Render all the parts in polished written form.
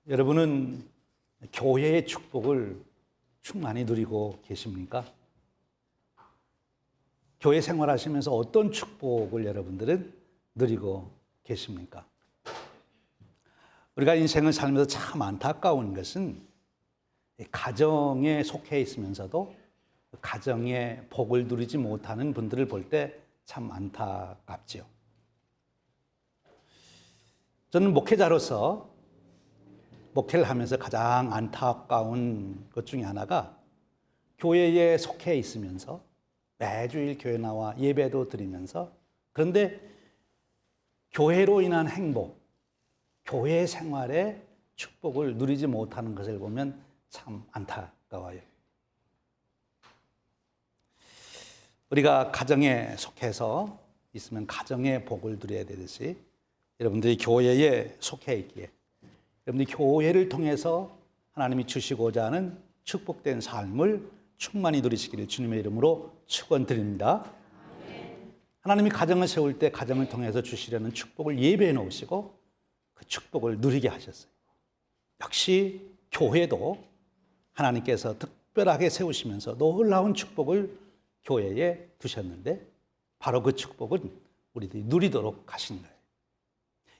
여러분은 교회의 축복을 충만히 누리고 계십니까? 교회 생활하시면서 어떤 축복을 여러분들은 누리고 계십니까? 우리가 인생을 살면서 참 안타까운 것은 가정에 속해 있으면서도 가정의 복을 누리지 못하는 분들을 볼 때 참 안타깝지요. 저는 목회자로서 목회를 하면서 가장 안타까운 것 중에 하나가 교회에 속해 있으면서 매주일 교회 나와 예배도 드리면서 그런데 교회로 인한 행복, 교회 생활의 축복을 누리지 못하는 것을 보면 참 안타까워요. 우리가 가정에 속해서 있으면 가정의 복을 누려야 되듯이 여러분들이 교회에 속해 있기에 여러분들이 교회를 통해서 하나님이 주시고자 하는 축복된 삶을 충만히 누리시기를 주님의 이름으로 축원드립니다. 하나님이 가정을 세울 때 가정을 통해서 주시려는 축복을 예배해 놓으시고 그 축복을 누리게 하셨어요. 역시 교회도 하나님께서 특별하게 세우시면서 놀라운 축복을 교회에 두셨는데 바로 그 축복은 우리들이 누리도록 하신 거예요.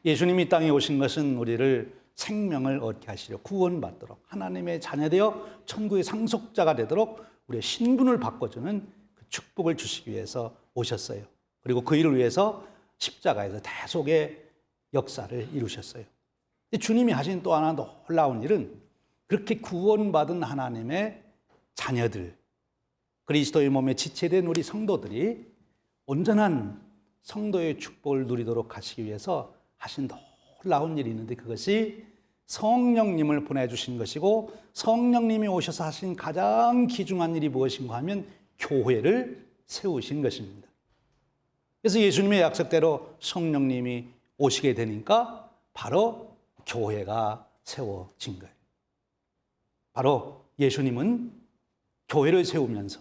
예수님이 이 땅에 오신 것은 우리를 생명을 얻게 하시려 구원받도록 하나님의 자녀되어 천국의 상속자가 되도록 우리의 신분을 바꿔주는 그 축복을 주시기 위해서 오셨어요. 그리고 그 일을 위해서 십자가에서 대속의 역사를 이루셨어요. 주님이 하신 또 하나 놀라운 일은 그렇게 구원받은 하나님의 자녀들, 그리스도의 몸에 지체된 우리 성도들이 온전한 성도의 축복을 누리도록 하시기 위해서 하신 놀라운 일이 있는데 그것이 성령님을 보내주신 것이고 성령님이 오셔서 하신 가장 귀중한 일이 무엇인가 하면 교회를 세우신 것입니다. 그래서 예수님의 약속대로 성령님이 오시게 되니까 바로 교회가 세워진 거예요. 바로 예수님은 교회를 세우면서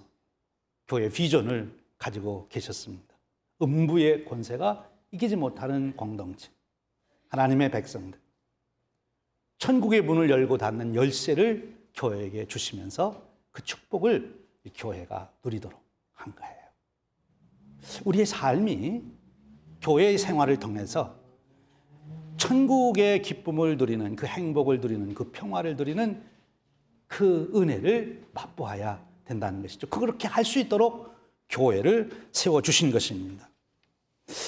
교회 비전을 가지고 계셨습니다. 음부의 권세가 이기지 못하는 공동체, 하나님의 백성들, 천국의 문을 열고 닫는 열쇠를 교회에게 주시면서 그 축복을 교회가 누리도록 한 거예요. 우리의 삶이 교회의 생활을 통해서 천국의 기쁨을 누리는 그 행복을 누리는 그 평화를 누리는 그 은혜를 맛보아야 된다는 것이죠. 그렇게 할 수 있도록 교회를 세워주신 것입니다.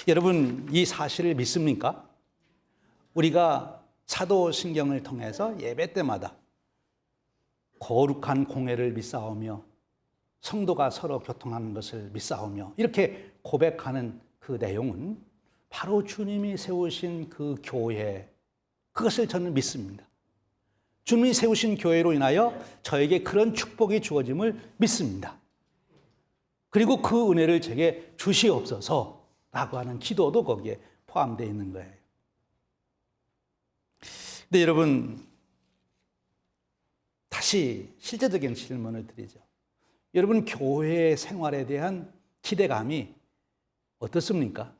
여러분 이 사실을 믿습니까? 우리가 사도신경을 통해서 예배 때마다 거룩한 공회를 믿사오며 성도가 서로 교통하는 것을 믿사오며 이렇게 고백하는 그 내용은 바로 주님이 세우신 그 교회, 그것을 저는 믿습니다. 주님이 세우신 교회로 인하여 저에게 그런 축복이 주어짐을 믿습니다. 그리고 그 은혜를 제게 주시옵소서라고 하는 기도도 거기에 포함되어 있는 거예요. 근데 여러분, 다시 실제적인 질문을 드리죠. 여러분, 교회 생활에 대한 기대감이 어떻습니까?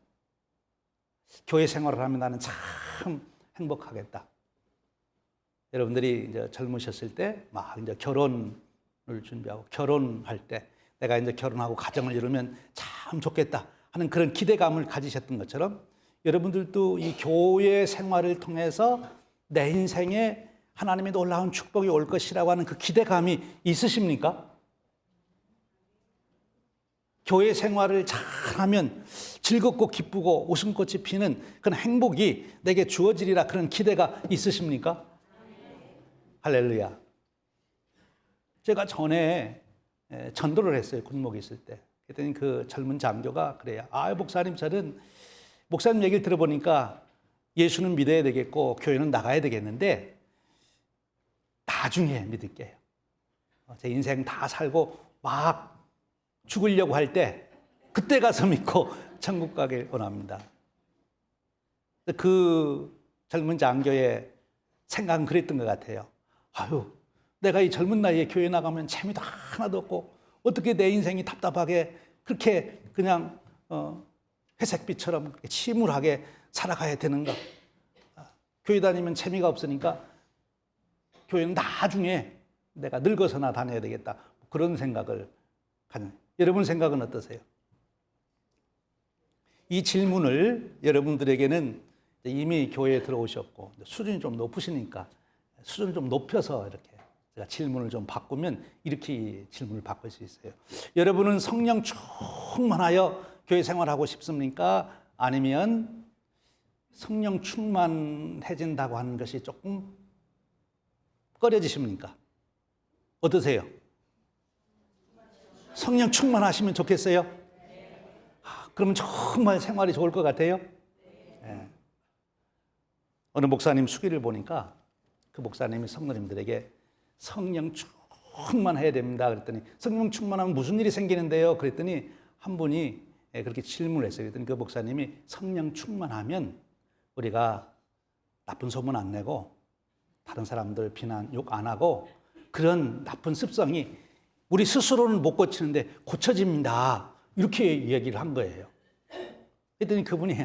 교회 생활을 하면 나는 참 행복하겠다. 여러분들이 이제 젊으셨을 때 막 이제 결혼을 준비하고 결혼할 때 내가 이제 결혼하고 가정을 이루면 참 좋겠다 하는 그런 기대감을 가지셨던 것처럼 여러분들도 이 교회 생활을 통해서 내 인생에 하나님의 놀라운 축복이 올 것이라고 하는 그 기대감이 있으십니까? 교회 생활을 잘하면 즐겁고 기쁘고 웃음꽃이 피는 그런 행복이 내게 주어지리라 그런 기대가 있으십니까? 할렐루야. 제가 전에 전도를 했어요. 군목에 있을 때. 그랬더니 그 젊은 장교가 그래요. 목사님 저는 목사님 얘기를 들어보니까 예수는 믿어야 되겠고 교회는 나가야 되겠는데 나중에 믿을게요. 제 인생 다 살고 막 죽으려고 할 때 그때 가서 믿고 천국 가길 원합니다. 그 젊은 장교의 생각은 그랬던 것 같아요. 내가 이 젊은 나이에 교회 나가면 재미도 하나도 없고 어떻게 내 인생이 답답하게 그렇게 그냥 회색빛처럼 침울하게 살아가야 되는가. 교회 다니면 재미가 없으니까 교회는 나중에 내가 늙어서나 다녀야 되겠다. 그런 생각을 가진. 여러분 생각은 어떠세요? 이 질문을 여러분들에게는 이미 교회에 들어오셨고 수준이 좀 높으시니까 수준을 좀 높여서 이렇게 제가 질문을 좀 바꾸면 이렇게 질문을 바꿀 수 있어요. 여러분은 성령 충만하여 교회 생활하고 싶습니까? 아니면 성령 충만해진다고 하는 것이 조금 꺼려지십니까? 어떠세요? 성령 충만하시면 좋겠어요? 그러면 정말 생활이 좋을 것 같아요? 네. 어느 목사님 수기를 보니까 그 목사님이 성도님들에게 성령 충만해야 됩니다. 그랬더니 성령 충만하면 무슨 일이 생기는데요? 그랬더니 한 분이 그렇게 질문을 했어요. 그랬더니 그 목사님이 성령 충만하면 우리가 나쁜 소문 안 내고 다른 사람들 비난, 욕 안 하고 그런 나쁜 습성이 우리 스스로는 못 고치는데 고쳐집니다. 이렇게 얘기를 한 거예요. 그랬더니 그분이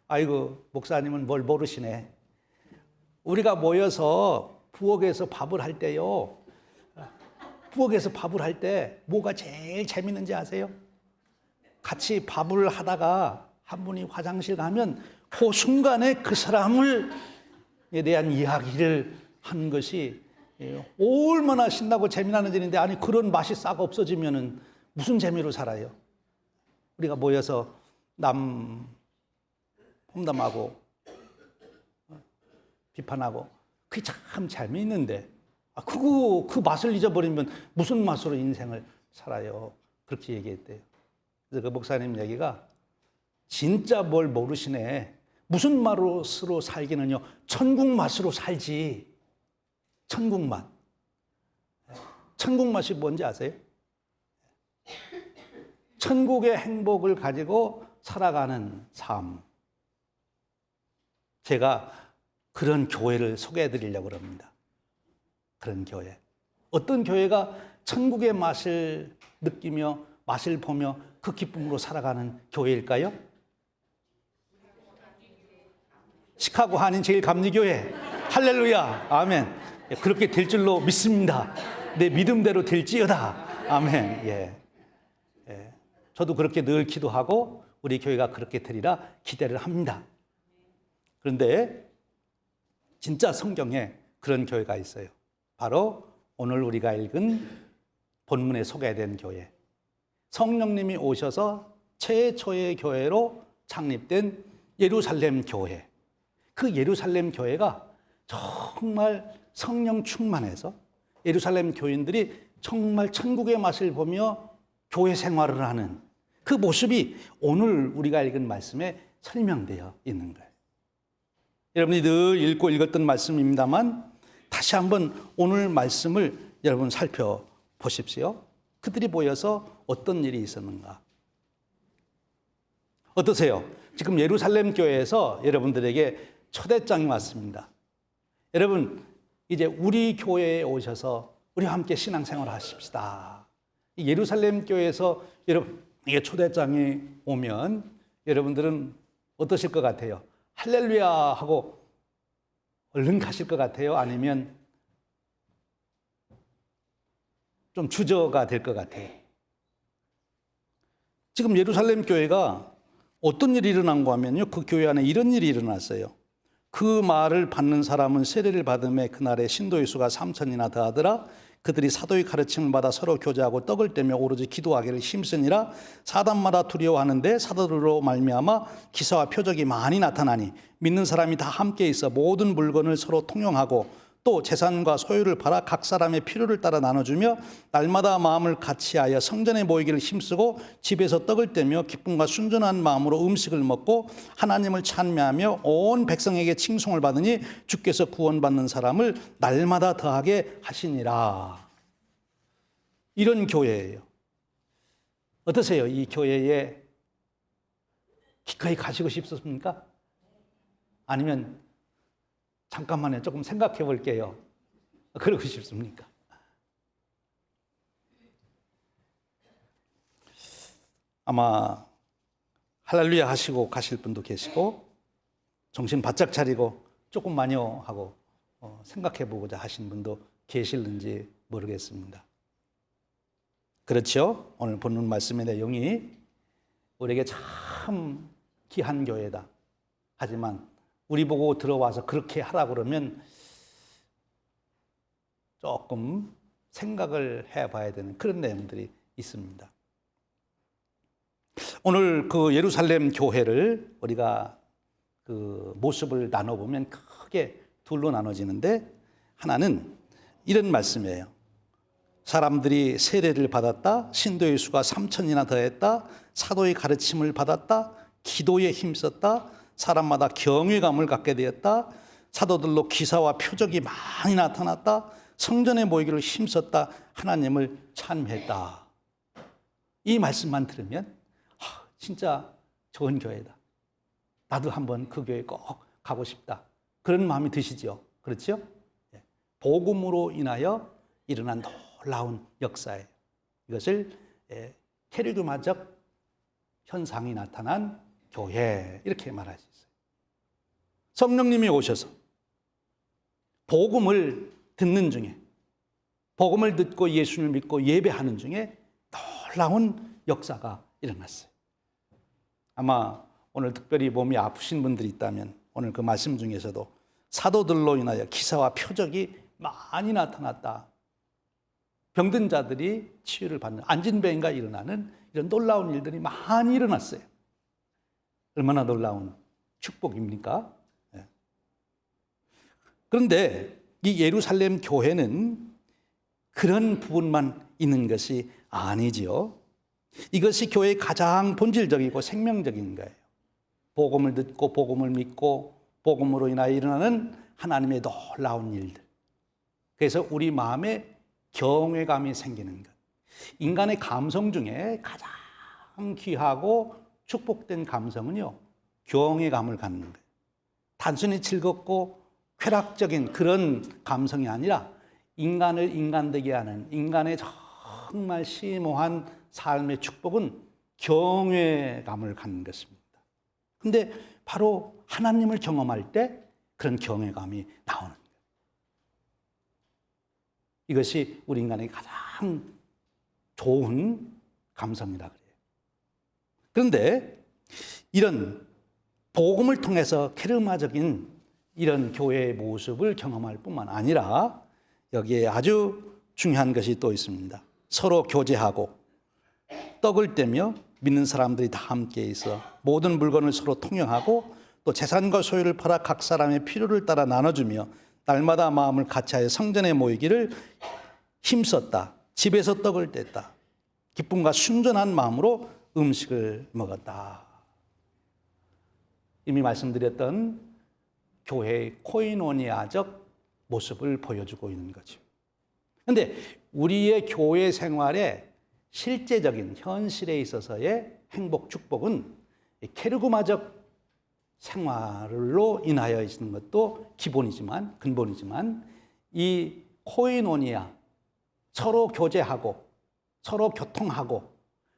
아이고 목사님은 뭘 모르시네. 우리가 모여서 부엌에서 밥을 할 때요. 부엌에서 밥을 할 때 뭐가 제일 재밌는지 아세요? 같이 밥을 하다가 한 분이 화장실 가면 그 순간에 그 사람에 대한 이야기를 하는 것이 얼마나 신나고 재미나는 일인데 아니 그런 맛이 싹 없어지면은 무슨 재미로 살아요? 우리가 모여서 남 험담하고 비판하고 그게 참 재미있는데 그 맛을 잊어버리면 무슨 맛으로 인생을 살아요? 그렇게 얘기했대요. 그래서 그 목사님 얘기가 진짜 뭘 모르시네. 무슨 맛으로 살기는요? 천국 맛으로 살지. 천국 맛. 천국 맛이 뭔지 아세요? 천국의 행복을 가지고 살아가는 삶. 제가 그런 교회를 소개해 드리려고 합니다. 그런 교회. 어떤 교회가 천국의 맛을 느끼며 맛을 보며 그 기쁨으로 살아가는 교회일까요? 시카고 한인제일감리교회. 할렐루야. 아멘. 그렇게 될 줄로 믿습니다. 내 믿음대로 될지어다. 아멘. 예. 저도 그렇게 늘 기도하고 우리 교회가 그렇게 되리라 기대를 합니다. 그런데 진짜 성경에 그런 교회가 있어요. 바로 오늘 우리가 읽은 본문에 소개된 교회. 성령님이 오셔서 최초의 교회로 창립된 예루살렘 교회. 그 예루살렘 교회가 정말 성령 충만해서 예루살렘 교인들이 정말 천국의 맛을 보며 교회 생활을 하는 그 모습이 오늘 우리가 읽은 말씀에 설명되어 있는 거예요. 여러분이 늘 읽고 읽었던 말씀입니다만 다시 한번 오늘 말씀을 여러분 살펴보십시오. 그들이 모여서 어떤 일이 있었는가? 어떠세요? 지금 예루살렘 교회에서 여러분들에게 초대장이 왔습니다. 여러분 이제 우리 교회에 오셔서 우리와 함께 신앙생활 하십시다. 예루살렘 교회에서 여러분 이게 초대장이 오면 여러분들은 어떠실 것 같아요? 할렐루야 하고 얼른 가실 것 같아요? 아니면 좀 주저가 될 것 같아요? 지금 예루살렘 교회가 어떤 일이 일어난 거 하면요. 그 교회 안에 이런 일이 일어났어요. 그 말을 받는 사람은 세례를 받음에 그날에 신도의 수가 3,000이나 더하더라. 그들이 사도의 가르침을 받아 서로 교제하고 떡을 떼며 오로지 기도하기를 힘쓰니라. 사단마다 두려워하는데 사도들로 말미암아 기사와 표적이 많이 나타나니 믿는 사람이 다 함께 있어 모든 물건을 서로 통용하고 또 재산과 소유를 팔아 각 사람의 필요를 따라 나눠주며 날마다 마음을 같이하여 성전에 모이기를 힘쓰고 집에서 떡을 떼며 기쁨과 순전한 마음으로 음식을 먹고 하나님을 찬미하며 온 백성에게 칭송을 받으니 주께서 구원받는 사람을 날마다 더하게 하시니라. 이런 교회예요. 어떠세요? 이 교회에 기꺼이 가시고 싶습니까? 아니면 잠깐만요. 조금 생각해 볼게요. 그러고 싶습니까? 아마 할렐루야 하시고 가실 분도 계시고 정신 바짝 차리고 조금만요 하고 생각해 보고자 하신 분도 계실는지 모르겠습니다. 그렇죠? 오늘 본문 말씀의 내용이 우리에게 참 귀한 교회다. 하지만 우리 보고 들어와서 그렇게 하라고 그러면 조금 생각을 해봐야 되는 그런 내용들이 있습니다. 오늘 그 예루살렘 교회를 우리가 그 모습을 나눠보면 크게 둘로 나눠지는데, 하나는 이런 말씀이에요. 사람들이 세례를 받았다, 신도의 수가 3,000이나 더했다, 사도의 가르침을 받았다, 기도에 힘썼다, 사람마다 경외감을 갖게 되었다, 사도들로 기사와 표적이 많이 나타났다, 성전에 모이기를 힘썼다, 하나님을 찬미했다. 이 말씀만 들으면 진짜 좋은 교회다. 나도 한번 그 교회 꼭 가고 싶다. 그런 마음이 드시죠. 그렇죠? 복음으로 인하여 일어난 놀라운 역사예요. 이것을 케르그마적 현상이 나타난 교회, 이렇게 말할 수 있어요. 성령님이 오셔서 복음을 듣는 중에, 복음을 듣고 예수를 믿고 예배하는 중에 놀라운 역사가 일어났어요. 아마 오늘 특별히 몸이 아프신 분들이 있다면 오늘 그 말씀 중에서도 사도들로 인하여 기사와 표적이 많이 나타났다, 병든 자들이 치유를 받는, 안진병인가 일어나는 이런 놀라운 일들이 많이 일어났어요. 얼마나 놀라운 축복입니까? 그런데 이 예루살렘 교회는 그런 부분만 있는 것이 아니지요. 이것이 교회의 가장 본질적이고 생명적인 거예요. 복음을 듣고 복음을 믿고 복음으로 인하여 일어나는 하나님의 놀라운 일들. 그래서 우리 마음에 경외감이 생기는 것. 인간의 감성 중에 가장 귀하고 축복된 감성은요, 경외감을 갖는 거예요. 단순히 즐겁고 쾌락적인 그런 감성이 아니라 인간을 인간되게 하는, 인간의 정말 심오한 삶의 축복은 경외감을 갖는 것입니다. 그런데 바로 하나님을 경험할 때 그런 경외감이 나오는 거예요. 이것이 우리 인간의 가장 좋은 감성이라 그래요. 그런데 이런 복음을 통해서 케르마적인 이런 교회의 모습을 경험할 뿐만 아니라 여기에 아주 중요한 것이 또 있습니다. 서로 교제하고 떡을 떼며 믿는 사람들이 다 함께 있어 모든 물건을 서로 통용하고 또 재산과 소유를 팔아 각 사람의 필요를 따라 나눠주며 날마다 마음을 같이하여 성전에 모이기를 힘썼다. 집에서 떡을 뗐다. 기쁨과 순전한 마음으로 음식을 먹었다. 이미 말씀드렸던 교회의 코이노니아적 모습을 보여주고 있는 거죠. 그런데 우리의 교회 생활에 실제적인 현실에 있어서의 행복, 축복은 케르그마적 생활로 인하여 있는 것도 기본이지만, 근본이지만, 이 코이노니아, 서로 교제하고 서로 교통하고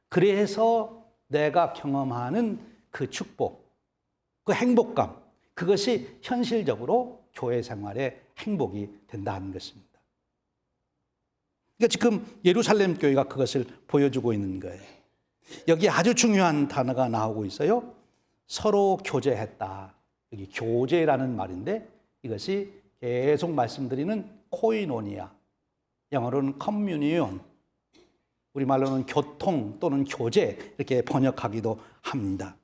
그래서 내가 경험하는 그 축복, 그 행복감, 그것이 현실적으로 교회 생활의 행복이 된다는 것입니다. 그러니까 지금 예루살렘 교회가 그것을 보여주고 있는 거예요. 여기 아주 중요한 단어가 나오고 있어요. 서로 교제했다. 여기 교제라는 말인데 이것이 계속 말씀드리는 코이노니아, 영어로는 communion, 우리말로는 교통 또는 교제 이렇게 번역하기도 합니다.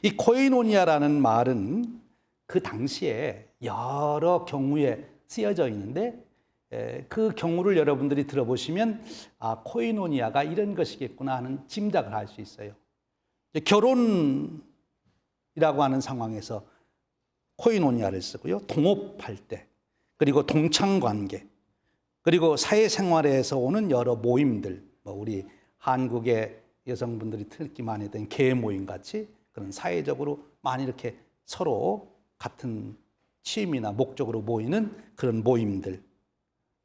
이 코이노니아라는 말은 그 당시에 여러 경우에 쓰여져 있는데 그 경우를 여러분들이 들어보시면 코이노니아가 이런 것이겠구나 하는 짐작을 할 수 있어요. 결혼이라고 하는 상황에서 코이노니아를 쓰고요. 동업할 때, 그리고 동창관계, 그리고 사회생활에서 오는 여러 모임들, 우리 한국의 여성분들이 특히 많이 했던 개 모임 같이 그런 사회적으로 많이 이렇게 서로 같은 취미나 목적으로 모이는 그런 모임들,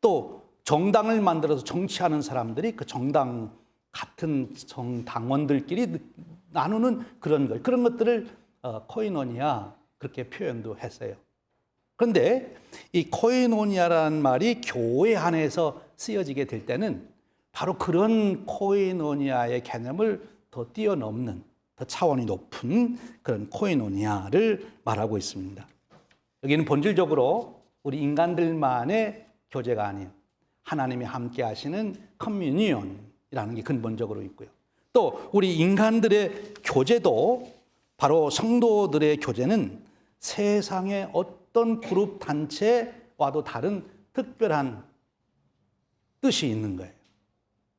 또 정당을 만들어서 정치하는 사람들이 그 정당 같은 정당원들끼리 나누는 그런 것들을 코이노니아 그렇게 표현도 했어요. 그런데 이 코이노니아라는 말이 교회 안에서 쓰여지게 될 때는 바로 그런 코이노니아의 개념을 더 뛰어넘는, 더 차원이 높은 그런 코이노니아를 말하고 있습니다. 여기는 본질적으로 우리 인간들만의 교제가 아닌 하나님이 함께 하시는 커뮤니언이라는 게 근본적으로 있고요. 또 우리 인간들의 교제도, 바로 성도들의 교제는 세상의 어떤 그룹 단체와도 다른 특별한 뜻이 있는 거예요.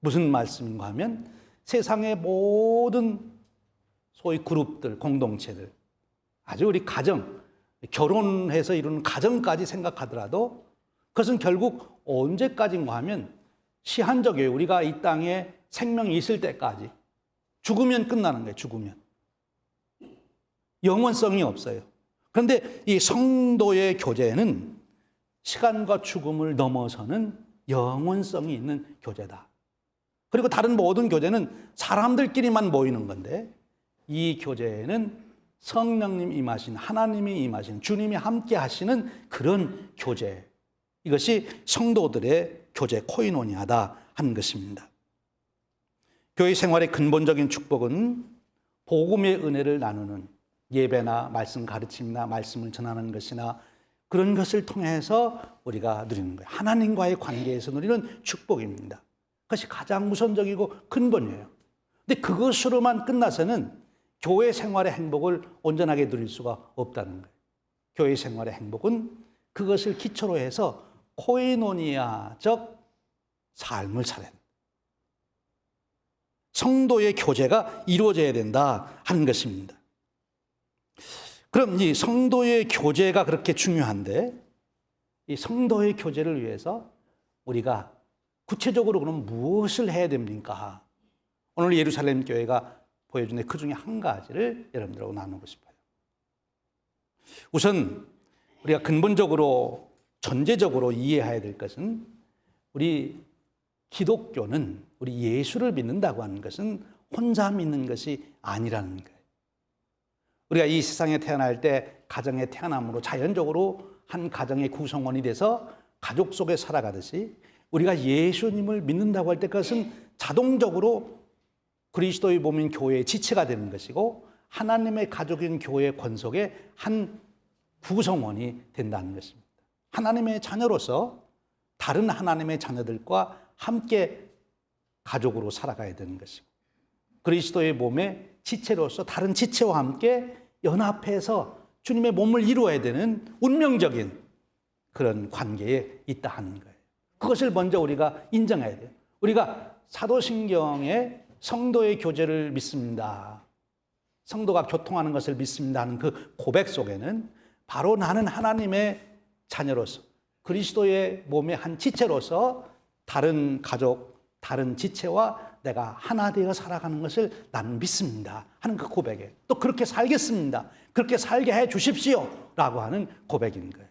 무슨 말씀인가 하면 세상의 모든 소위 그룹들, 공동체들, 아주 우리 가정, 결혼해서 이루는 가정까지 생각하더라도 그것은 결국 언제까지인가 하면 시한적이에요. 우리가 이 땅에 생명이 있을 때까지. 죽으면 끝나는 거예요. 죽으면. 영원성이 없어요. 그런데 이 성도의 교제는 시간과 죽음을 넘어서는 영원성이 있는 교제다. 그리고 다른 모든 교제는 사람들끼리만 모이는 건데, 이 교제는 성령님 임하신, 하나님이 임하신, 주님이 함께 하시는 그런 교제, 이것이 성도들의 교제, 코이노니아다 하는 것입니다. 교회 생활의 근본적인 축복은 복음의 은혜를 나누는 예배나 말씀 가르침이나 말씀을 전하는 것이나 그런 것을 통해서 우리가 누리는 거예요. 하나님과의 관계에서 누리는 축복입니다. 그것이 가장 우선적이고 근본이에요. 근데 그것으로만 끝나서는 교회 생활의 행복을 온전하게 누릴 수가 없다는 거예요. 교회 생활의 행복은 그것을 기초로 해서 코이노니아적 삶을 살아야 된다. 성도의 교제가 이루어져야 된다 하는 것입니다. 그럼 이 성도의 교제가 그렇게 중요한데, 이 성도의 교제를 위해서 우리가 구체적으로 그럼 무엇을 해야 됩니까? 오늘 예루살렘 교회가 보여준 그 중에 한 가지를 여러분들하고 나누고 싶어요. 우선 우리가 근본적으로, 전제적으로 이해해야 될 것은, 우리 기독교는, 우리 예수를 믿는다고 하는 것은 혼자 믿는 것이 아니라는 거예요. 우리가 이 세상에 태어날 때 가정에 태어남으로 자연적으로 한 가정의 구성원이 돼서 가족 속에 살아가듯이, 우리가 예수님을 믿는다고 할 때 그것은 자동적으로 그리스도의 몸인 교회의 지체가 되는 것이고, 하나님의 가족인 교회의 권속의 한 구성원이 된다는 것입니다. 하나님의 자녀로서 다른 하나님의 자녀들과 함께 가족으로 살아가야 되는 것이고, 그리스도의 몸의 지체로서 다른 지체와 함께 연합해서 주님의 몸을 이루어야 되는 운명적인 그런 관계에 있다 하는 거예요. 그것을 먼저 우리가 인정해야 돼요. 우리가 사도신경에 성도의 교제를 믿습니다, 성도가 교통하는 것을 믿습니다 하는 그 고백 속에는 바로 나는 하나님의 자녀로서, 그리스도의 몸의 한 지체로서 다른 가족, 다른 지체와 내가 하나 되어 살아가는 것을 나는 믿습니다 하는 그 고백에, 또 그렇게 살겠습니다, 그렇게 살게 해 주십시오 라고 하는 고백인 거예요.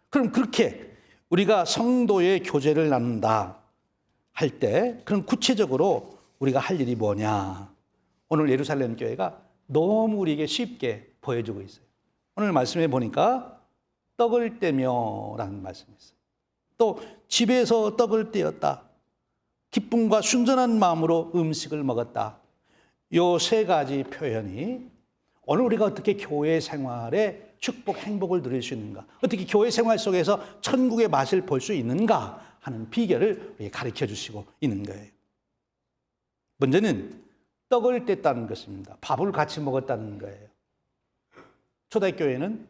그럼 그렇게 우리가 성도의 교제를 나눈다 할 때, 그럼 구체적으로 우리가 할 일이 뭐냐? 오늘 예루살렘 교회가 너무 우리에게 쉽게 보여주고 있어요. 오늘 말씀해 보니까 떡을 떼며 라는 말씀이 있어요. 또 집에서 떡을 떼었다, 기쁨과 순전한 마음으로 음식을 먹었다. 요 세 가지 표현이 오늘 우리가 어떻게 교회 생활에 축복, 행복을 누릴 수 있는가, 어떻게 교회 생활 속에서 천국의 맛을 볼 수 있는가 하는 비결을 가르쳐 주시고 있는 거예요. 먼저는 떡을 뗐다는 것입니다. 밥을 같이 먹었다는 거예요. 초대교회는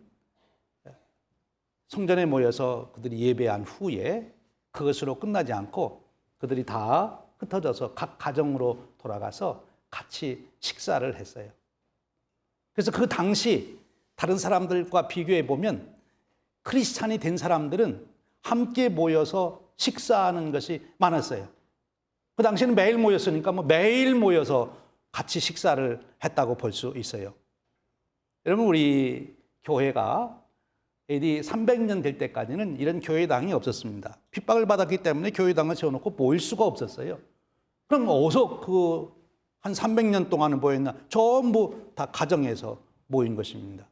성전에 모여서 그들이 예배한 후에 그것으로 끝나지 않고 그들이 다 흩어져서 각 가정으로 돌아가서 같이 식사를 했어요. 그래서 그 당시 다른 사람들과 비교해 보면 크리스찬이 된 사람들은 함께 모여서 식사하는 것이 많았어요. 그 당시에는 매일 모였으니까 매일 모여서 같이 식사를 했다고 볼 수 있어요. 여러분, 우리 교회가 AD 300년 될 때까지는 이런 교회당이 없었습니다. 핍박을 받았기 때문에 교회당을 세워놓고 모일 수가 없었어요. 그럼 어디서 그 한 300년 동안은 뭐였나? 전부 다 가정에서 모인 것입니다.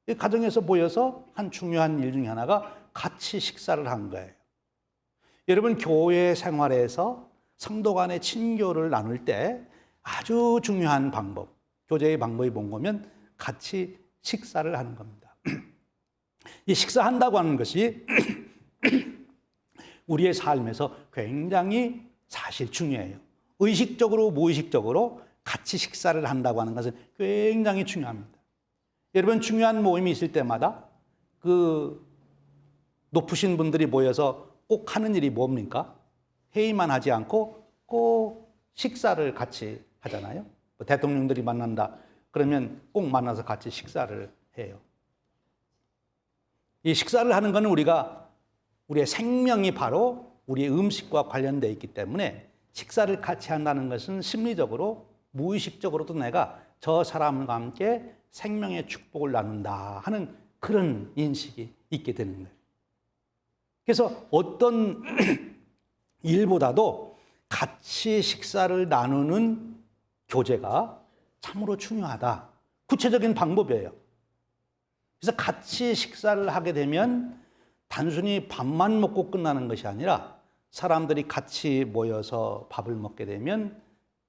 이 가정에서 모여서 한 중요한 일 중에 하나가 같이 식사를 한 거예요. 여러분, 교회 생활에서 성도 간의 친교를 나눌 때 아주 중요한 방법, 교제의 방법이 뭔가면 같이 식사를 하는 겁니다. 이 식사한다고 하는 것이 우리의 삶에서 굉장히 사실 중요해요. 의식적으로 무의식적으로 같이 식사를 한다고 하는 것은 굉장히 중요합니다. 여러분, 중요한 모임이 있을 때마다 그 높으신 분들이 모여서 꼭 하는 일이 뭡니까? 회의만 하지 않고 꼭 식사를 같이 하잖아요. 대통령들이 만난다 그러면 꼭 만나서 같이 식사를 해요. 이 식사를 하는 것은 우리의 생명이 바로 우리의 음식과 관련되어 있기 때문에 식사를 같이 한다는 것은 심리적으로 무의식적으로도 내가 저 사람과 함께 생명의 축복을 나눈다 하는 그런 인식이 있게 되는 거예요. 그래서 어떤 일보다도 같이 식사를 나누는 교제가 참으로 중요하다. 구체적인 방법이에요. 그래서 같이 식사를 하게 되면 단순히 밥만 먹고 끝나는 것이 아니라 사람들이 같이 모여서 밥을 먹게 되면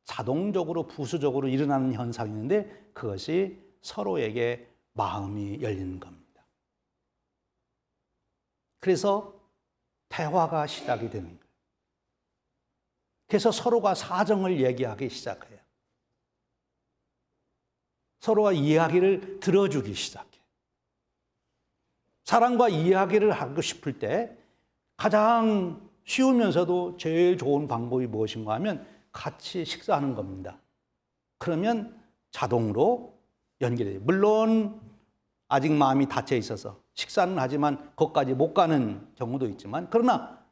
자동적으로 부수적으로 일어나는 현상이 있는데 그것이 서로에게 마음이 열리는 겁니다. 그래서 대화가 시작이 되는 거예요. 그래서 서로가 사정을 얘기하기 시작해요. 서로가 이야기를 들어주기 시작해요. 사람과 이야기를 하고 싶을 때 가장 쉬우면서도 제일 좋은 방법이 무엇인가 하면 같이 식사하는 겁니다. 그러면 자동으로 연결이 돼요. 물론 아직 마음이 닫혀 있어서 식사는 하지만 거기까지 못 가는 경우도 있지만 그러나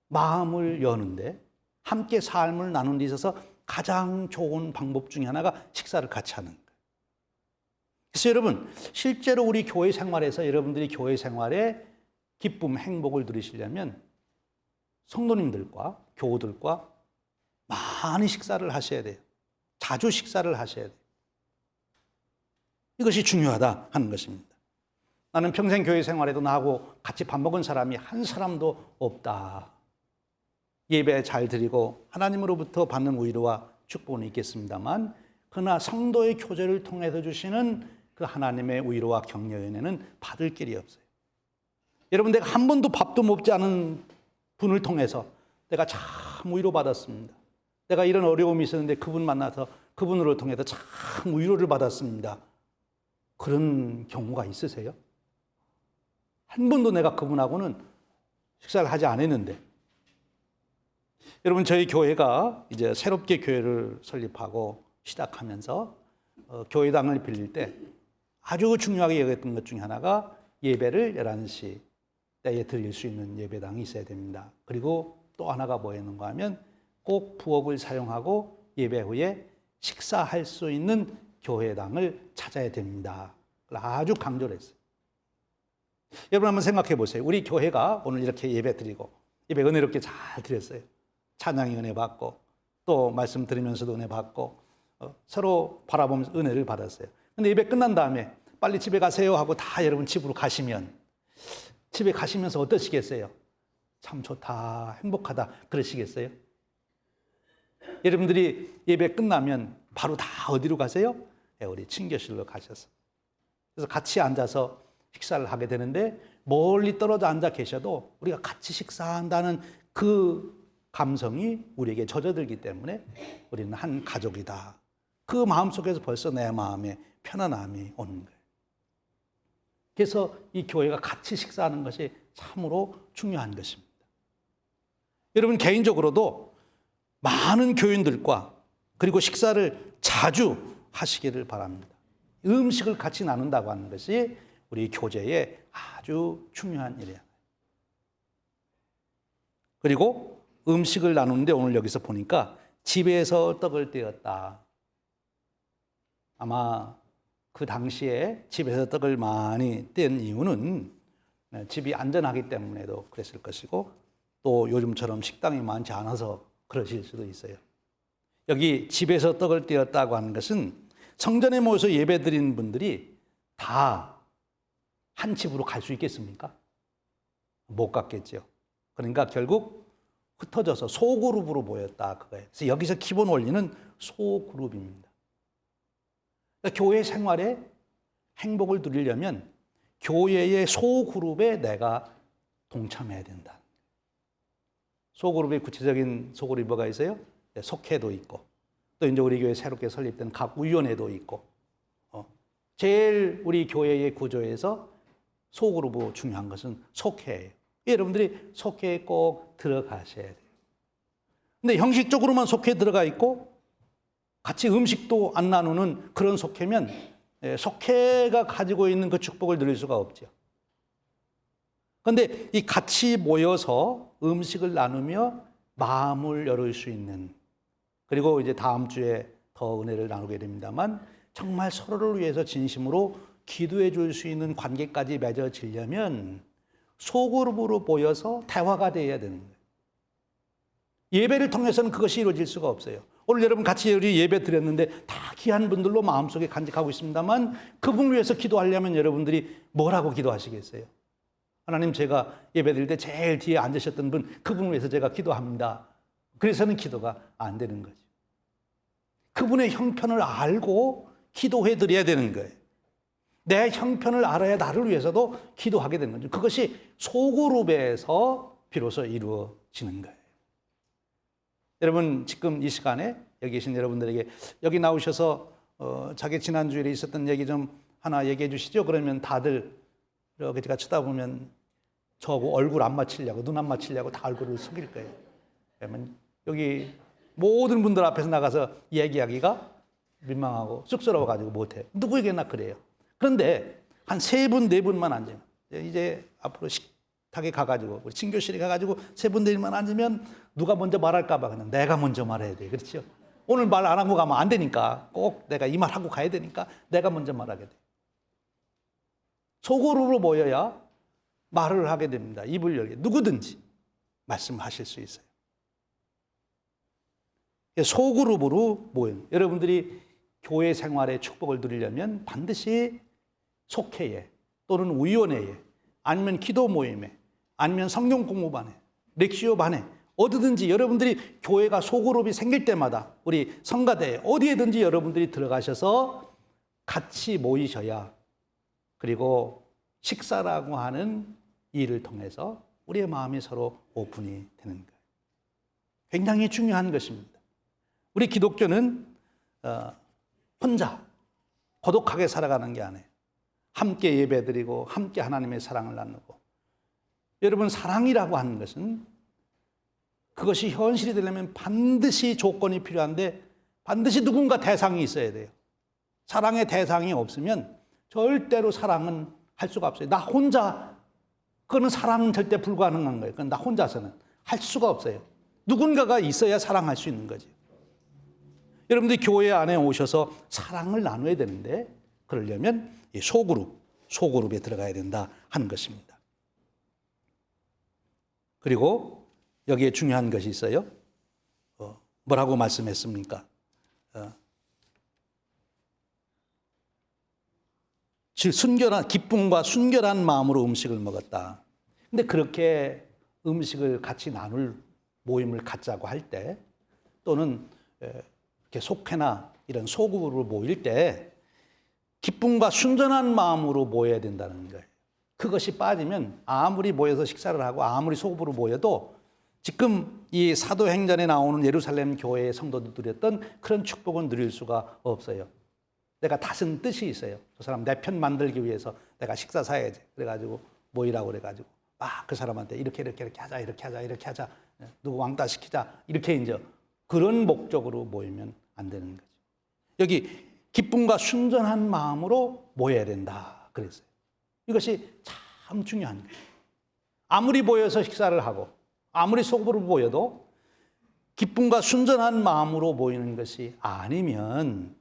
마음을 여는데 함께 삶을 나누는 데 있어서 가장 좋은 방법 중에 하나가 식사를 같이 하는 거예요. 그래서 여러분, 실제로 우리 교회 생활에서 여러분들이 교회 생활에 기쁨, 행복을 누리시려면 성도님들과 교우들과 많이 식사를 하셔야 돼요. 자주 식사를 하셔야 돼요. 이것이 중요하다 하는 것입니다. 나는 평생 교회 생활에도 나하고 같이 밥 먹은 사람이 한 사람도 없다. 예배 잘 드리고 하나님으로부터 받는 위로와 축복은 있겠습니다만 그러나 성도의 교제를 통해서 주시는 그 하나님의 위로와 격려의 은혜는 받을 길이 없어요. 여러분, 내가 한 번도 밥도 먹지 않은 분을 통해서 내가 참 위로받았습니다. 내가 이런 어려움이 있었는데 그분 만나서 그분으로 통해서 참 위로를 받았습니다. 그런 경우가 있으세요? 한 번도 내가 그분하고는 식사를 하지 않았는데. 여러분, 저희 교회가 이제 새롭게 교회를 설립하고 시작하면서 교회당을 빌릴 때 아주 중요하게 여겼던 것 중에 하나가 예배를 11시 때에 드릴 수 있는 예배당이 있어야 됩니다. 그리고 또 하나가 뭐였는가 하면 꼭 부엌을 사용하고 예배 후에 식사할 수 있는 교회당을 찾아야 됩니다. 아주 강조를 했어요. 여러분 한번 생각해 보세요. 우리 교회가 오늘 이렇게 예배 드리고 예배 은혜롭게 잘 드렸어요. 찬양이 은혜 받고 또 말씀 들으면서도 은혜 받고 서로 바라보면서 은혜를 받았어요. 근데 예배 끝난 다음에 빨리 집에 가세요 하고 다 여러분 집으로 가시면 집에 가시면서 어떠시겠어요? 참 좋다, 행복하다 그러시겠어요? 여러분들이 예배 끝나면 바로 다 어디로 가세요? 우리 친교실로 가셔서 그래서 같이 앉아서 식사를 하게 되는데 멀리 떨어져 앉아 계셔도 우리가 같이 식사한다는 그 감성이 우리에게 젖어들기 때문에 우리는 한 가족이다. 그 마음속에서 벌써 내 마음에 편안함이 오는 거예요. 그래서 이 교회가 같이 식사하는 것이 참으로 중요한 것입니다. 여러분 개인적으로도 많은 교인들과 그리고 식사를 자주 하시기를 바랍니다. 음식을 같이 나눈다고 하는 것이 우리 교제에 아주 중요한 일이에요. 그리고 음식을 나누는데 오늘 여기서 보니까 집에서 떡을 떼었다. 아마 그 당시에 집에서 떡을 많이 뗀 이유는 집이 안전하기 때문에도 그랬을 것이고 또 요즘처럼 식당이 많지 않아서 그러실 수도 있어요. 여기 집에서 떡을 떼었다고 하는 것은 성전에 모여서 예배드린 분들이 다 한 집으로 갈 수 있겠습니까? 못 갔겠죠. 그러니까 결국 흩어져서 소그룹으로 모였다 그거예요. 그래서 여기서 기본 원리는 소그룹입니다. 그러니까 교회 생활에 행복을 누리려면 교회의 소그룹에 내가 동참해야 된다. 소그룹의 구체적인 소그룹이 뭐가 있어요? 속회도 있고, 또 이제 우리 교회 새롭게 설립된 각 위원회도 있고, 제일 우리 교회의 구조에서 소그룹으로 중요한 것은 속회예요. 여러분들이 속회에 꼭 들어가셔야 돼요. 근데 형식적으로만 속회에 들어가 있고 같이 음식도 안 나누는 그런 속회면 속회가 가지고 있는 그 축복을 누릴 수가 없죠. 그런데 이 같이 모여서 음식을 나누며 마음을 열을 수 있는, 그리고 이제 다음 주에 더 은혜를 나누게 됩니다만 정말 서로를 위해서 진심으로 기도해 줄 수 있는 관계까지 맺어지려면 소그룹으로 모여서 대화가 돼야 되는 거예요. 예배를 통해서는 그것이 이루어질 수가 없어요. 오늘 여러분 같이 우리 예배 드렸는데 다 귀한 분들로 마음속에 간직하고 있습니다만 그분을 위해서 기도하려면 여러분들이 뭐라고 기도하시겠어요? 하나님, 제가 예배 드릴 때 제일 뒤에 앉으셨던 분, 그분을 위해서 제가 기도합니다. 그래서는 기도가 안 되는 거죠. 그분의 형편을 알고 기도해 드려야 되는 거예요. 내 형편을 알아야 나를 위해서도 기도하게 되는 거죠. 그것이 소그룹에서 비로소 이루어지는 거예요. 여러분, 지금 이 시간에 여기 계신 여러분들에게 여기 나오셔서 자기 지난주에 있었던 얘기 좀 하나 얘기해 주시죠. 그러면 다들 이렇게 제가 쳐다보면 저하고 얼굴 안 맞추려고, 눈 안 맞추려고 다 얼굴을 숙일 거예요. 그러면 여기 모든 분들 앞에서 나가서 얘기하기가 민망하고 쑥스러워가지고 못해요. 누구에게나 그래요. 그런데 한 3분, 4분만 앉으면, 이제 앞으로 식탁에 가가지고, 우리 친교실에 가가지고 3분, 4분만 앉으면 누가 먼저 말할까봐 그냥 내가 먼저 말해야 돼요. 그렇죠? 오늘 말 안 하고 가면 안 되니까, 꼭 내가 이 말 하고 가야 되니까 내가 먼저 말하게 돼요. 소그룹으로 모여야 말을 하게 됩니다. 입을 열게. 누구든지 말씀하실 수 있어요. 소그룹으로 모여요. 여러분들이 교회 생활의 축복을 누리려면 반드시 속회에 또는 위원회에 아니면 기도 모임에 아니면 성경 공부반에 렉시오 반에 어디든지 여러분들이 교회가 소그룹이 생길 때마다 우리 성가대에 어디에든지 여러분들이 들어가셔서 같이 모이셔야, 그리고 식사라고 하는 일을 통해서 우리의 마음이 서로 오픈이 되는 거예요. 굉장히 중요한 것입니다. 우리 기독교는 혼자 고독하게 살아가는 게 아니에요. 함께 예배드리고 함께 하나님의 사랑을 나누고. 여러분, 사랑이라고 하는 것은 그것이 현실이 되려면 반드시 조건이 필요한데 반드시 누군가 대상이 있어야 돼요. 사랑의 대상이 없으면 절대로 사랑은 할 수가 없어요. 나 혼자, 그거는 사랑은 절대 불가능한 거예요. 그건 나 혼자서는 할 수가 없어요. 누군가가 있어야 사랑할 수 있는 거죠. 여러분들이 교회 안에 오셔서 사랑을 나눠야 되는데 그러려면 이 소그룹에 들어가야 된다 하는 것입니다. 그리고 여기에 중요한 것이 있어요. 뭐라고 말씀했습니까? 즉 순결한 기쁨과 순결한 마음으로 음식을 먹었다. 근데 그렇게 음식을 같이 나눌 모임을 갖자고 할 때, 또는 이렇게 속회나 이런 소그룹으로 모일 때 기쁨과 순전한 마음으로 모여야 된다는 거예요. 그것이 빠지면 아무리 모여서 식사를 하고 아무리 소그룹으로 모여도 지금 이 사도행전에 나오는 예루살렘 교회의 성도들 누렸던 그런 축복은 누릴 수가 없어요. 내가 다른 뜻이 있어요. 저 사람 내 편 만들기 위해서 내가 식사 사야지. 그래가지고 모이라고 그래가지고 막 그 사람한테 이렇게 하자, 이렇게 하자, 이렇게 하자. 누구 왕따 시키자. 이렇게 이제 그런 목적으로 모이면 안 되는 거죠. 여기 기쁨과 순전한 마음으로 모여야 된다 그랬어요. 이것이 참 중요한 거예요. 아무리 모여서 식사를 하고 아무리 속으로 모여도 기쁨과 순전한 마음으로 모이는 것이 아니면,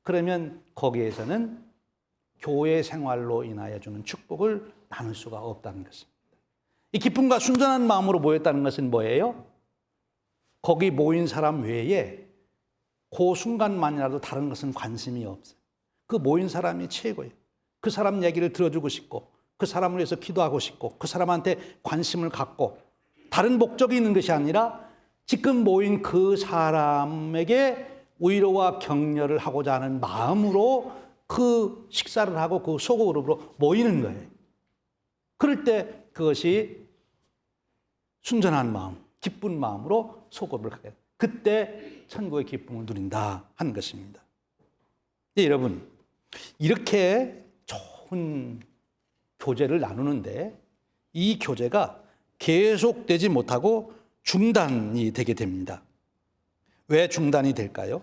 그러면 거기에서는 교회 생활로 인하여 주는 축복을 나눌 수가 없다는 것입니다. 이 기쁨과 순전한 마음으로 모였다는 것은 뭐예요? 거기 모인 사람 외에 그 순간만이라도 다른 것은 관심이 없어요. 그 모인 사람이 최고예요. 그 사람 얘기를 들어주고 싶고 그 사람을 위해서 기도하고 싶고 그 사람한테 관심을 갖고 다른 목적이 있는 것이 아니라 지금 모인 그 사람에게 위로와 격려를 하고자 하는 마음으로 그 식사를 하고 그 소그룹으로 모이는 거예요. 그럴 때 그것이 순전한 마음, 기쁜 마음으로 소그룹을 하게 돼요. 그때 천국의 기쁨을 누린다 하는 것입니다. 여러분, 이렇게 좋은 교제를 나누는데 이 교제가 계속되지 못하고 중단이 되게 됩니다. 왜 중단이 될까요?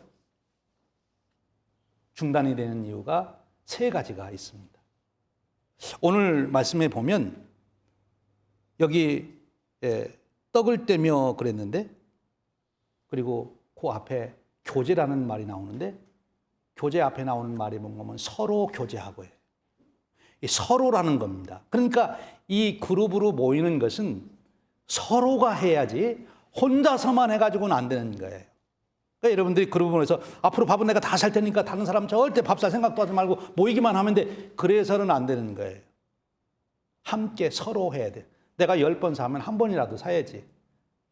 중단이 되는 이유가 세 가지가 있습니다. 오늘 말씀에 보면 여기 떡을 떼며 그랬는데, 그리고 그 앞에 교제라는 말이 나오는데, 교제 앞에 나오는 말이 뭔가면 서로 교제하고요. 이 서로라는 겁니다. 그러니까 이 그룹으로 모이는 것은 서로가 해야지 혼자서만 해가지고는 안 되는 거예요. 그러니까 여러분들이 그룹을 해서 앞으로 밥은 내가 다 살 테니까 다른 사람 절대 밥 살 생각도 하지 말고 모이기만 하면 돼. 그래서는 안 되는 거예요. 함께 서로 해야 돼. 내가 10번 사면 한 번이라도 사야지.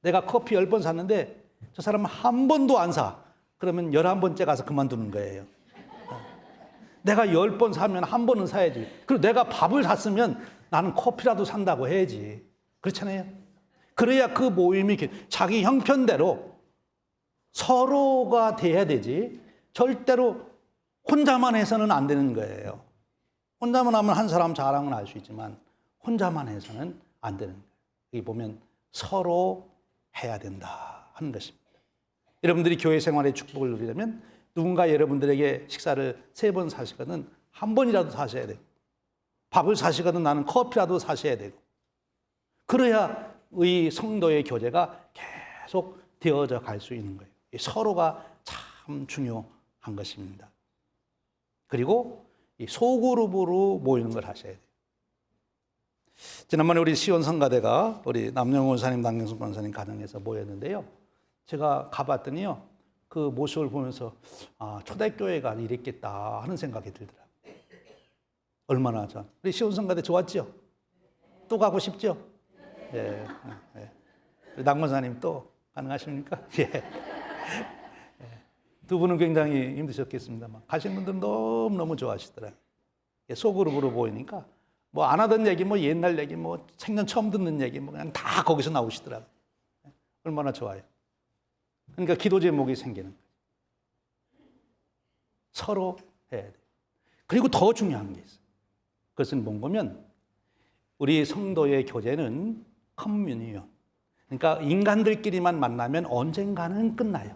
내가 커피 10번 샀는데 저 사람은 한 번도 안 사. 그러면 11번째 가서 그만두는 거예요. 내가 10번 사면 한 번은 사야지. 그리고 내가 밥을 샀으면 나는 커피라도 산다고 해야지. 그렇잖아요. 그래야 그 모임이 자기 형편대로 서로가 돼야 되지. 절대로 혼자만 해서는 안 되는 거예요. 혼자만 하면 한 사람 자랑은 알 수 있지만 혼자만 해서는 안 되는 거예요. 여기 보면 서로 해야 된다 하는 것입니다. 여러분들이 교회 생활의 축복을 누리려면 누군가 여러분들에게 식사를 3번 사시거든 한 번이라도 사셔야 되고, 밥을 사시거든 나는 커피라도 사셔야 되고, 그래야 이 성도의 교제가 계속 되어져 갈 수 있는 거예요. 서로가 참 중요한 것입니다. 그리고 이 소그룹으로 모이는 걸 하셔야 돼요. 지난번에 우리 시온성가대가 우리 남영훈 원사님, 남경숙 권사님 가정에서 모였는데요. 제가 가봤더니요, 그 모습을 보면서 초대교회가 이랬겠다 하는 생각이 들더라고요. 얼마나 우리 시온성가대 좋았죠? 또 가고 싶죠? 예. 남 권사님 또 가능하십니까? 예. 두 분은 굉장히 힘드셨겠습니다만 가신 분들은 너무너무 좋아하시더라고요. 소그룹으로 모이니까 뭐 안 하던 얘기, 뭐 옛날 얘기, 뭐 생전 처음 듣는 얘기, 뭐 그냥 다 거기서 나오시더라고요. 얼마나 좋아요. 그러니까 기도 제목이 생기는 거예요. 서로 해야 돼요. 그리고 더 중요한 게 있어요. 그것은 뭔가면 우리 성도의 교제는 커뮤니언. 그러니까 인간들끼리만 만나면 언젠가는 끝나요.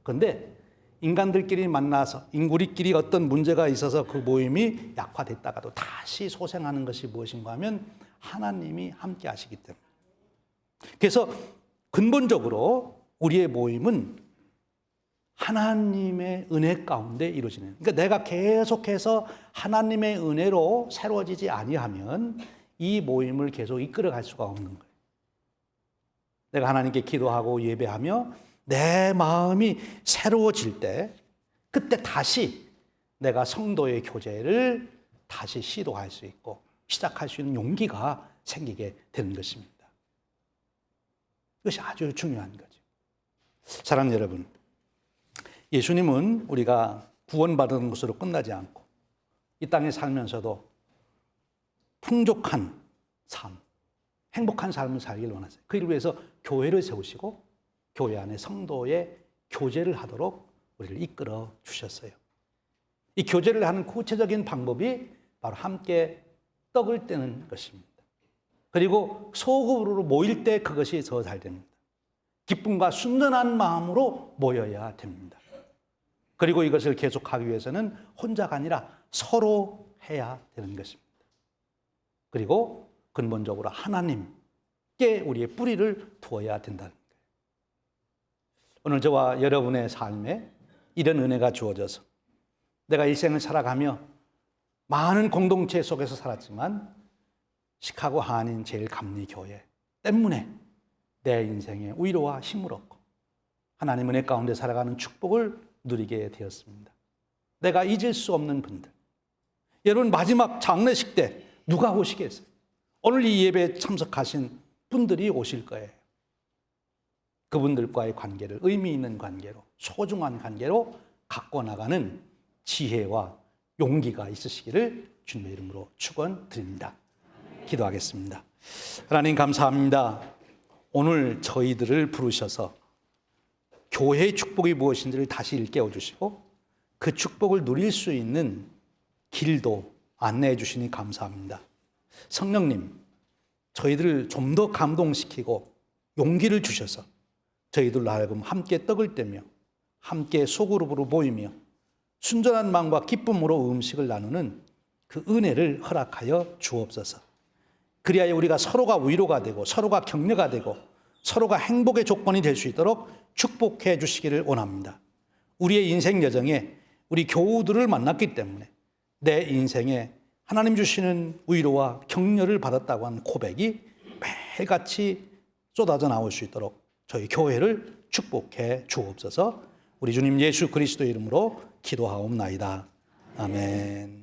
그런데 인간들끼리 만나서 우리끼리 어떤 문제가 있어서 그 모임이 약화됐다가도 다시 소생하는 것이 무엇인가 하면 하나님이 함께 하시기 때문에. 그래서 근본적으로 우리의 모임은 하나님의 은혜 가운데 이루어지는, 그러니까 내가 계속해서 하나님의 은혜로 새로워지지 아니하면 이 모임을 계속 이끌어갈 수가 없는 거예요. 내가 하나님께 기도하고 예배하며 내 마음이 새로워질 때, 그때 다시 내가 성도의 교제를 다시 시도할 수 있고 시작할 수 있는 용기가 생기게 되는 것입니다. 이것이 아주 중요한 거죠. 사랑하는 여러분, 예수님은 우리가 구원받은 것으로 끝나지 않고 이 땅에 살면서도 풍족한 삶, 행복한 삶을 살기를 원하세요. 그 일을 위해서 교회를 세우시고 교회 안에 성도의 교제를 하도록 우리를 이끌어 주셨어요. 이 교제를 하는 구체적인 방법이 바로 함께 떡을 떼는 것입니다. 그리고 소그룹으로 모일 때 그것이 더 잘 됩니다. 기쁨과 순전한 마음으로 모여야 됩니다. 그리고 이것을 계속하기 위해서는 혼자가 아니라 서로 해야 되는 것입니다. 그리고 근본적으로 하나님께 우리의 뿌리를 두어야 된다는 거예요. 오늘 저와 여러분의 삶에 이런 은혜가 주어져서 내가 일생을 살아가며 많은 공동체 속에서 살았지만 시카고 한인 제일감리교회 때문에 내 인생에 위로와 힘을 얻고 하나님 은혜 가운데 살아가는 축복을 누리게 되었습니다. 내가 잊을 수 없는 분들, 여러분 마지막 장례식 때 누가 오시겠어요? 오늘 이 예배에 참석하신 분들이 오실 거예요. 그분들과의 관계를 의미 있는 관계로, 소중한 관계로 갖고 나가는 지혜와 용기가 있으시기를 주님의 이름으로 축원드립니다. 기도하겠습니다. 하나님 감사합니다. 오늘 저희들을 부르셔서 교회의 축복이 무엇인지를 다시 일깨워 주시고 그 축복을 누릴 수 있는 길도 안내해 주시니 감사합니다. 성령님, 저희들을 좀 더 감동시키고 용기를 주셔서 저희들로 하여금 함께 떡을 떼며 함께 소그룹으로 모이며 순전한 마음과 기쁨으로 음식을 나누는 그 은혜를 허락하여 주옵소서. 그리하여 우리가 서로가 위로가 되고 서로가 격려가 되고 서로가 행복의 조건이 될 수 있도록 축복해 주시기를 원합니다. 우리의 인생 여정에 우리 교우들을 만났기 때문에 내 인생에 하나님 주시는 위로와 격려를 받았다고 하는 고백이 매일같이 쏟아져 나올 수 있도록 저희 교회를 축복해 주옵소서. 우리 주님 예수 그리스도의 이름으로 기도하옵나이다. 아멘.